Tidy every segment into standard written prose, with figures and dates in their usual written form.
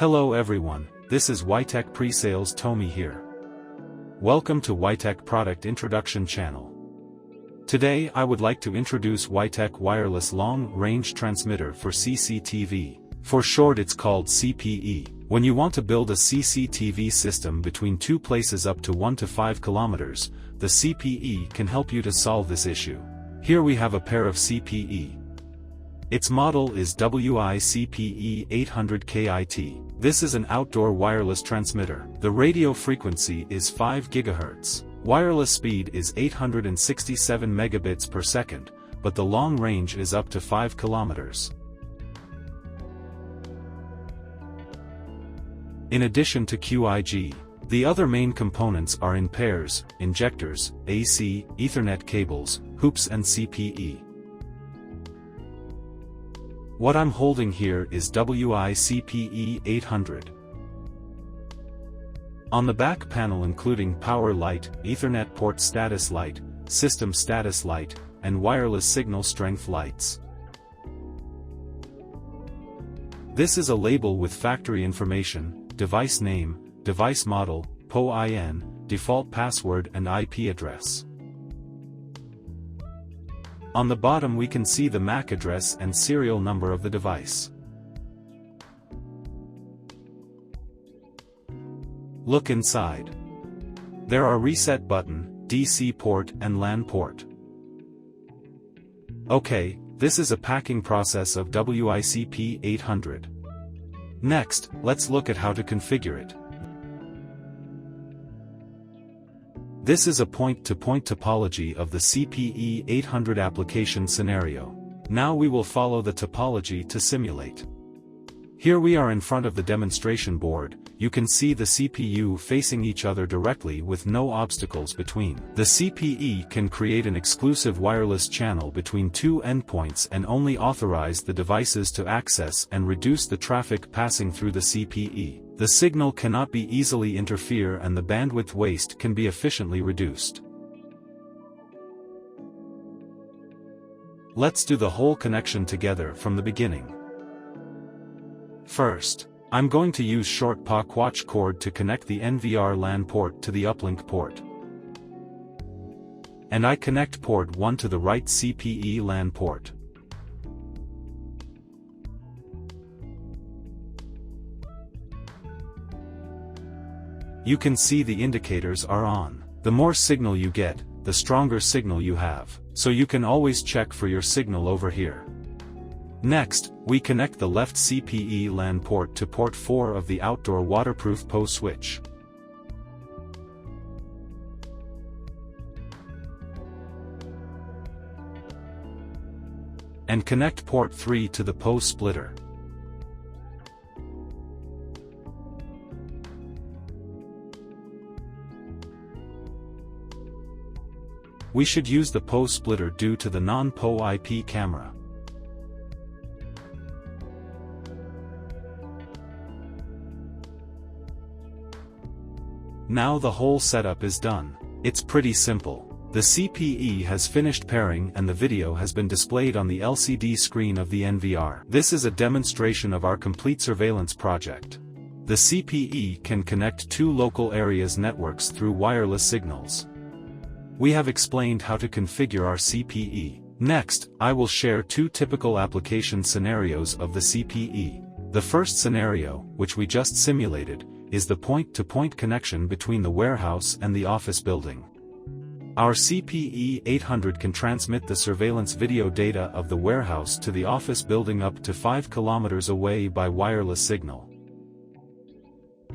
Hello everyone, this is WITEK Pre-Sales Tommy here. Welcome to WITEK Product Introduction Channel. Today I would like to introduce WITEK Wireless Long Range Transmitter for CCTV. For short it's called CPE. When you want to build a CCTV system between two places up to 1 to 5 kilometers, the CPE can help you to solve this issue. Here we have a pair of CPE. Its model is WITEK 800 KIT. This is an outdoor wireless transmitter. The radio frequency is 5 GHz. Wireless speed is 867 megabits per second, but the long range is up to 5 kilometers. In addition to QIG, the other main components are in pairs, injectors, AC, Ethernet cables, hoops and CPE. What I'm holding here is WITEK 800. On the back panel including power light, Ethernet port status light, system status light, and wireless signal strength lights. This is a label with factory information, device name, device model, POIN, default password and IP address. On the bottom we can see the MAC address and serial number of the device. Look inside. There are reset button, DC port and LAN port. Okay, this is a packing process of WITEK 800. Next, let's look at how to configure it. This is a point-to-point topology of the CPE 800 application scenario. Now we will follow the topology to simulate. Here we are in front of the demonstration board. You can see the CPU facing each other directly with no obstacles between. The CPE can create an exclusive wireless channel between two endpoints and only authorize the devices to access and reduce the traffic passing through the CPE. The signal cannot be easily interfere and the bandwidth waste can be efficiently reduced. Let's do the whole connection together from the beginning. First, I'm going to use short PA quatch cord to connect the NVR LAN port to the uplink port. And I connect port 1 to the right CPE LAN port. You can see the indicators are on. The more signal you get, the stronger signal you have, so you can always check for your signal over here. Next, we connect the left CPE LAN port to port 4 of the outdoor waterproof PO switch. And connect port 3 to the PO splitter. We should use the PO splitter due to the non-PO IP camera. Now the whole setup is done. It's pretty simple. The CPE has finished pairing and the video has been displayed on the LCD screen of the NVR. This is a demonstration of our complete surveillance project. The CPE can connect two local areas networks through wireless signals. We have explained how to configure our CPE. Next, I will share two typical application scenarios of the CPE. The first scenario, which we just simulated, is the point-to-point connection between the warehouse and the office building. Our CPE 800 can transmit the surveillance video data of the warehouse to the office building up to 5 kilometers away by wireless signal.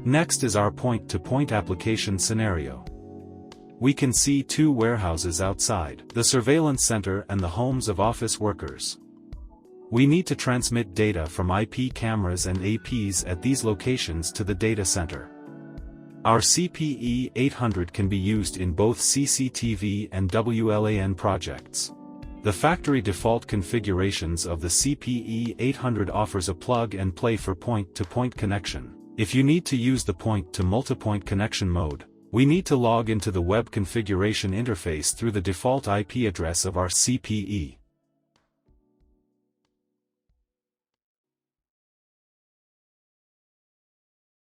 Next is our point-to-point application scenario. We can see two warehouses outside, the surveillance center and the homes of office workers. We need to transmit data from IP cameras and APs at these locations to the data center. Our CPE 800 can be used in both CCTV and WLAN projects. The factory default configurations of the CPE 800 offers a plug-and-play for point-to-point connection. If you need to use the point-to-multipoint connection mode, we need to log into the web configuration interface through the default IP address of our CPE.